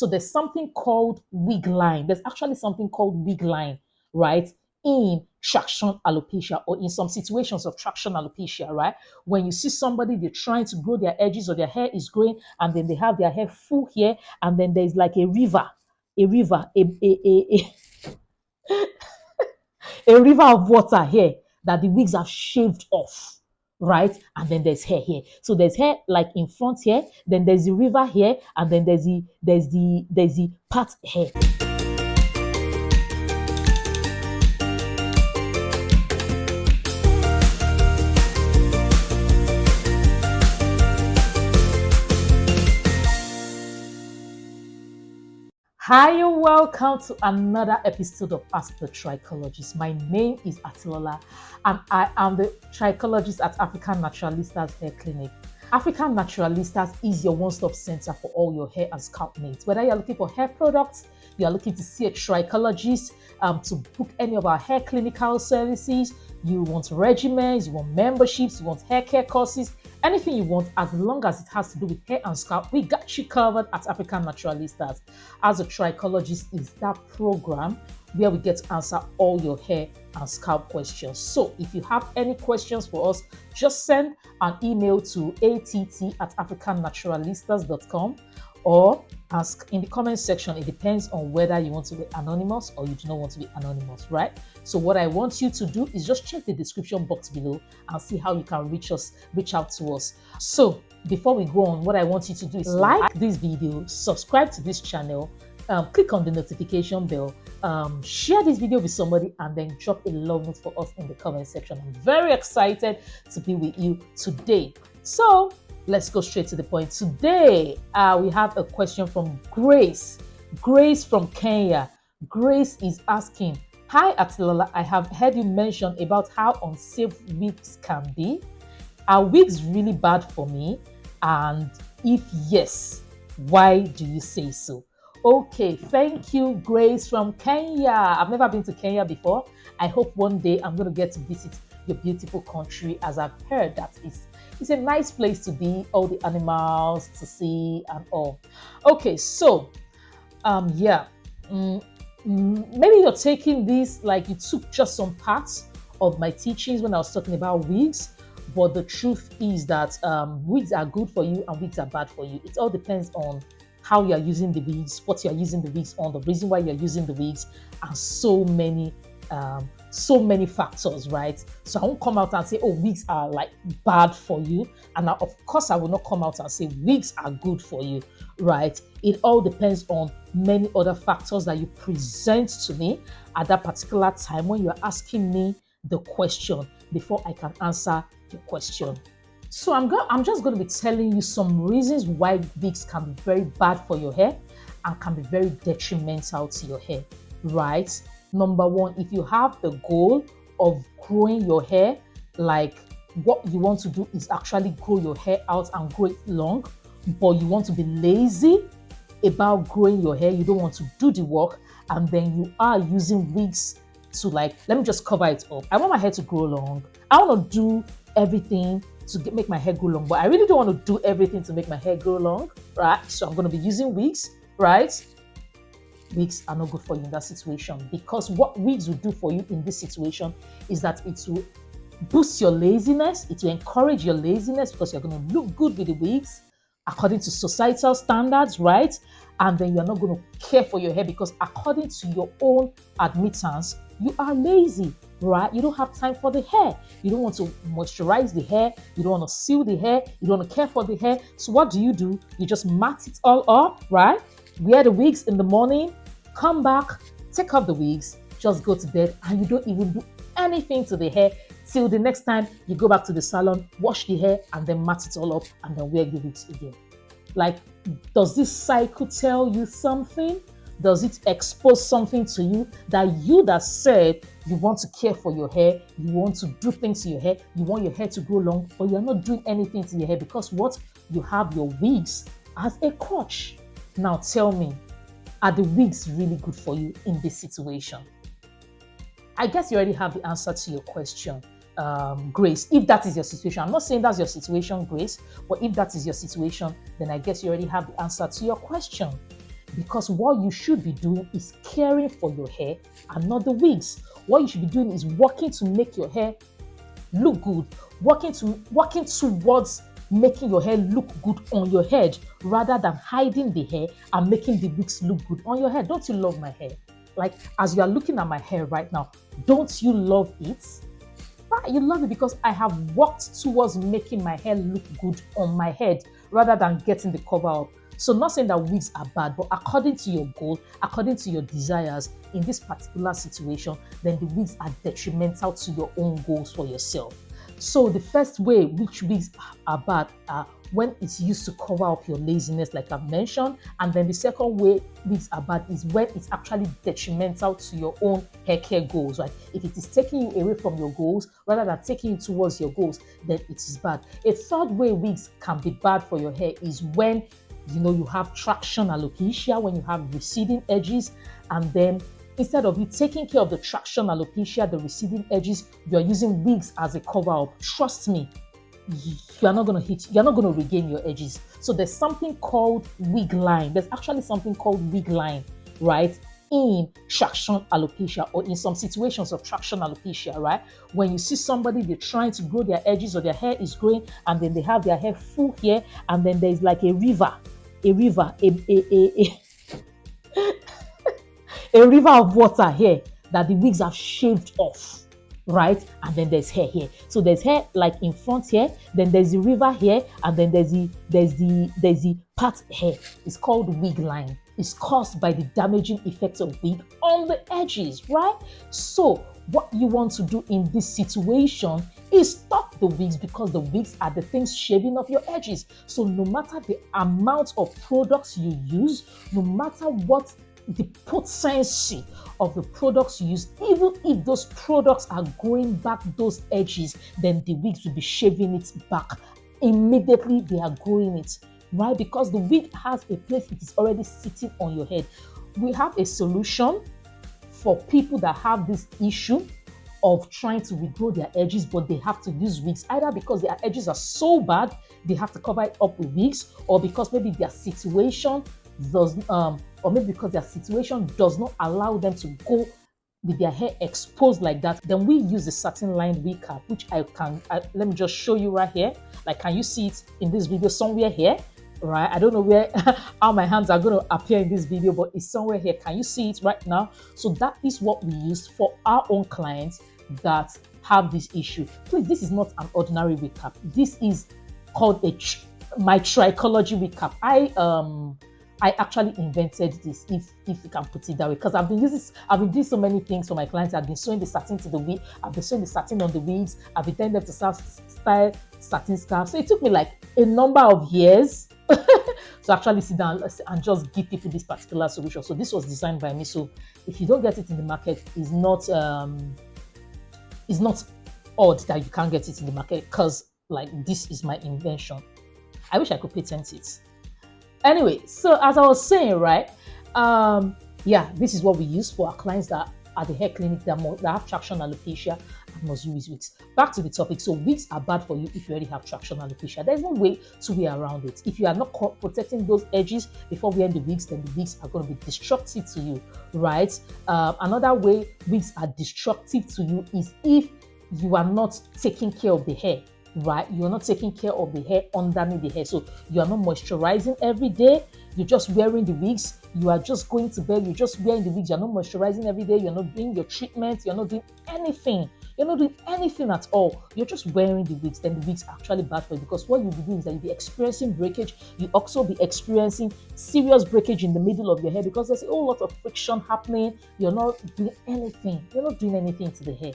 So there's something called wig line. There's actually something called wig line, right? In traction alopecia, or in some situations of traction alopecia, right? When you see somebody, they're trying to grow their edges or their hair is growing, and then they have their hair full here, and then there's like a river, a river of water here that the wigs have shaved off, right? And then there's hair here. So there's hair like in front here, then there's the river here, and then there's the part here. Hi, and welcome to another episode of Ask the Trichologist. My name is Atilola, and I am the trichologist at African Naturalistas Hair Clinic. African Naturalistas is your one-stop center for all your hair and scalp needs. Whether you're looking for hair products, you are looking to see a trichologist, to book any of our hair clinical services, you want regimens, you want memberships, you want hair care courses, anything you want, as long as it has to do with hair and scalp, we got you covered at African Naturalistas. As a trichologist is that program where we get to answer all your hair and scalp questions. So if you have any questions for us, just send an email to att@africannaturalistas.com or ask in the comment section. It depends on whether you want to be anonymous or you do not want to be anonymous, right? So what I want you to do is just check the description box below and see how you can reach out to us. So before we go on, what I want you to do is like this video, subscribe to this channel, click on the notification bell, share this video with somebody, and then drop a love note for us in the comment section. I'm very excited to be with you today. So let's go straight to the point. Today, we have a question from Grace. Grace from Kenya. Grace is asking, hi Atilola, I have heard you mention about how unsafe wigs can be. Are wigs really bad for me? And if yes, why do you say so? Okay, thank you, Grace from Kenya. I've never been to Kenya before. I hope one day I'm going to get to visit your beautiful country, as I've heard that it's a nice place to be, all the animals to see and all. Okay, so maybe you're taking this like you took just some parts of my teachings when I was talking about wigs, but the truth is that wigs are good for you and wigs are bad for you. It all depends on how you are using the wigs, what you are using the wigs on, the reason why you're using the wigs, and so many factors, right? So I won't come out and say, oh, wigs are like bad for you. And now, of course, I will not come out and say wigs are good for you, right? It all depends on many other factors that you present to me at that particular time when you're asking me the question before I can answer the question. So I'm just going to be telling you some reasons why wigs can be very bad for your hair and can be very detrimental to your hair, right? Number one, if you have the goal of growing your hair, like what you want to do is actually grow your hair out and grow it long, but you want to be lazy about growing your hair, you don't want to do the work, and then you are using wigs to like, let me just cover it up. I want my hair to grow long. I want to do everything to make my hair grow long, but I really don't want to do everything to make my hair grow long, right? So I'm going to be using wigs, right? Wigs are not good for you in that situation, because what wigs will do for you in this situation is that it will boost your laziness, it will encourage your laziness because you're going to look good with the wigs according to societal standards, right? And then you're not going to care for your hair because according to your own admittance, you are lazy, right? You don't have time for the hair. You don't want to moisturize the hair. You don't want to seal the hair. You don't want to care for the hair. So what do? You just mat it all up, right? Wear the wigs in the morning, come back, take off the wigs, just go to bed, and you don't even do anything to the hair till the next time you go back to the salon, wash the hair, and then mat it all up, and then wear the wigs again. Like, does this cycle tell you something? Does it expose something to you that said you want to care for your hair, you want to do things to your hair, you want your hair to grow long, but you're not doing anything to your hair because what? You have your wigs as a crutch. Now tell me, are the wigs really good for you in this situation? I guess you already have the answer to your question, Grace, if that is your situation. I'm not saying that's your situation, Grace, but if that is your situation, then I guess you already have the answer to your question. because what you should be doing is caring for your hair and not the wigs. What you should be doing is working to make your hair look good, working towards making your hair look good on your head rather than hiding the hair and making the wigs look good on your head. Don't you love my hair? Like, as you are looking at my hair right now, don't you love it? You love it because I have worked towards making my hair look good on my head rather than getting the cover up. So not saying that wigs are bad, but according to your goal, according to your desires in this particular situation, then the wigs are detrimental to your own goals for yourself. So the first way which wigs are bad are when it's used to cover up your laziness, like I've mentioned. And then the second way wigs are bad is when it's actually detrimental to your own hair care goals, right? If it is taking you away from your goals rather than taking you towards your goals, then it is bad. A third way wigs can be bad for your hair is when you have traction alopecia, when you have receding edges, and then instead of you taking care of the traction alopecia, the receding edges, you are using wigs as a cover up. Trust me, you're not going to regain your edges. So there's something called wig line. There's actually something called wig line, right? In traction alopecia, or in some situations of traction alopecia, right? When you see somebody, they're trying to grow their edges or their hair is growing and then they have their hair full here and then there's like a river, a river of water here that the wigs have shaved off, right? And then there's hair here. So there's hair like in front here, then there's the river here, and then there's the part here. It's called wig line. It's caused by the damaging effects of wig on the edges, right? So what you want to do in this situation is stop the wigs, because the wigs are the things shaving off your edges. So no matter the amount of products you use, no matter what the potency of the products you use, even if those products are growing back those edges, then the wigs will be shaving it back immediately they are growing it, right? Because the wig has a place it is already sitting on your head. We have a solution for people that have this issue of trying to regrow their edges, but they have to use wigs, either because their edges are so bad they have to cover it up with wigs, or because maybe their situation does not allow them to go with their hair exposed like that. Then we use the satin lined wig cap, which let me just show you right here. Like, can you see it in this video somewhere here? Right, I don't know where how my hands are going to appear in this video, but it's somewhere here. Can you see it right now? So that is what we use for our own clients that have this issue. Please, this is not an ordinary wig cap. This is called my Trichology wig cap. I actually invented this, if you can put it that way, because I've been doing so many things for my clients. I've been sewing the satin to the wig, I've been sewing the satin on the wigs, I've been telling them to style satin scarves. So it took me like a number of years to actually sit down and just give people this particular solution. So this was designed by me. So if you don't get it in the market, it's not odd that you can't get it in the market, because like this is my invention. I wish I could patent it. Anyway, so as I was saying, right, this is what we use for our clients that are the hair clinic that have traction alopecia and must use wigs. Back to the topic. So wigs are bad for you if you already have traction alopecia. There's no way to way around it. If you are not protecting those edges before wearing the wigs, then the wigs are going to be destructive to you, right? Another way wigs are destructive to you is if you are not taking care of the hair. Right, you're not taking care of the hair underneath the hair. So you are not moisturizing every day. You're just wearing the wigs. You are just going to bed. You're just wearing the wigs. You're not moisturizing every day. You're not doing your treatment. You're not doing anything. You're not doing anything at all. You're just wearing the wigs. Then the wigs are actually bad for you, because what you'll be doing is that you'll be experiencing breakage. You also be experiencing serious breakage in the middle of your hair, because there's a whole lot of friction happening. You're not doing anything. You're not doing anything to the hair.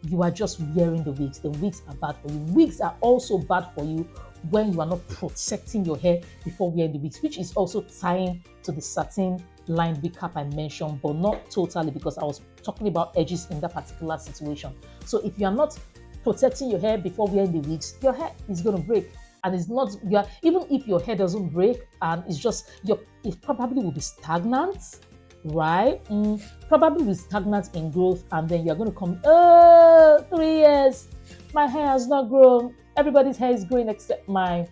You are just wearing the wigs. The wigs are bad for you. Wigs are also bad for you when you are not protecting your hair before wearing the wigs, which is also tying to the satin lined wig cap I mentioned, but not totally, because I was talking about edges in that particular situation. So if you are not protecting your hair before wearing the wigs, your hair is going to break. And it's not, even if your hair doesn't break, and it's just, it probably will be stagnant, right? Probably with stagnant in growth, and then you're going to come, 3 years, my hair has not grown. Everybody's hair is growing except mine.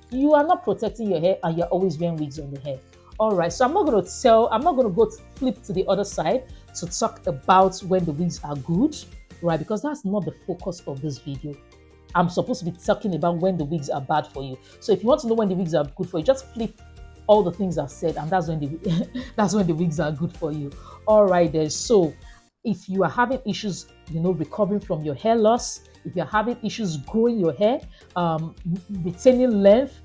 You are not protecting your hair, and you're always wearing wigs on the hair. All right, so I'm not going to go flip to the other side to talk about when the wigs are good, right? Because that's not the focus of this video. I'm supposed to be talking about when the wigs are bad for you. So if you want to know when the wigs are good for you, just flip all the things I've said, and that's when the that's when the wigs are good for you. All right, then. So if you are having issues, recovering from your hair loss, if you're having issues growing your hair, retaining length,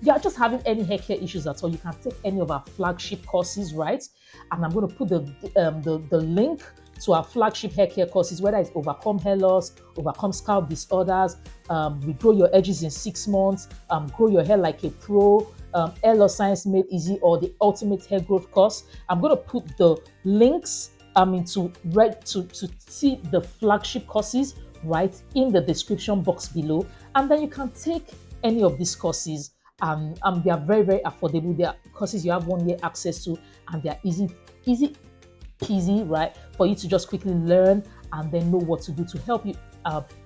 you're just having any hair care issues at all, you can take any of our flagship courses, right? And I'm going to put the link to our flagship hair care courses, whether it's overcome hair loss, overcome scalp disorders, regrow your edges in 6 months, grow your hair like a pro, hair loss science made easy, or the ultimate hair growth course. I'm going to put the links to see the flagship courses right in the description box below, and then you can take any of these courses. They are very, very affordable. They are courses you have 1 year access to, and they are easy peasy, right, for you to just quickly learn and then know what to do to help you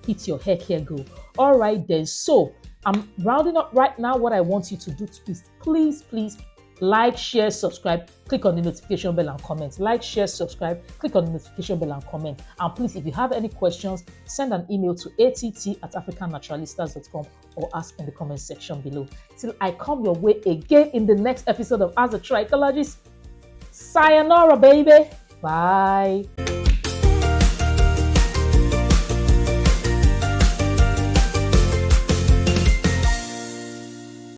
hit your hair care goal. All right, then. So I'm rounding up right now. What I want you to do is please like, share, subscribe, click on the notification bell and comment. Like, share, subscribe, click on the notification bell and comment. And please, if you have any questions, send an email to att@africannaturalistas.com or ask in the comment section below. Till I come your way again in the next episode of As a Trichologist. Sayonara, baby. Bye.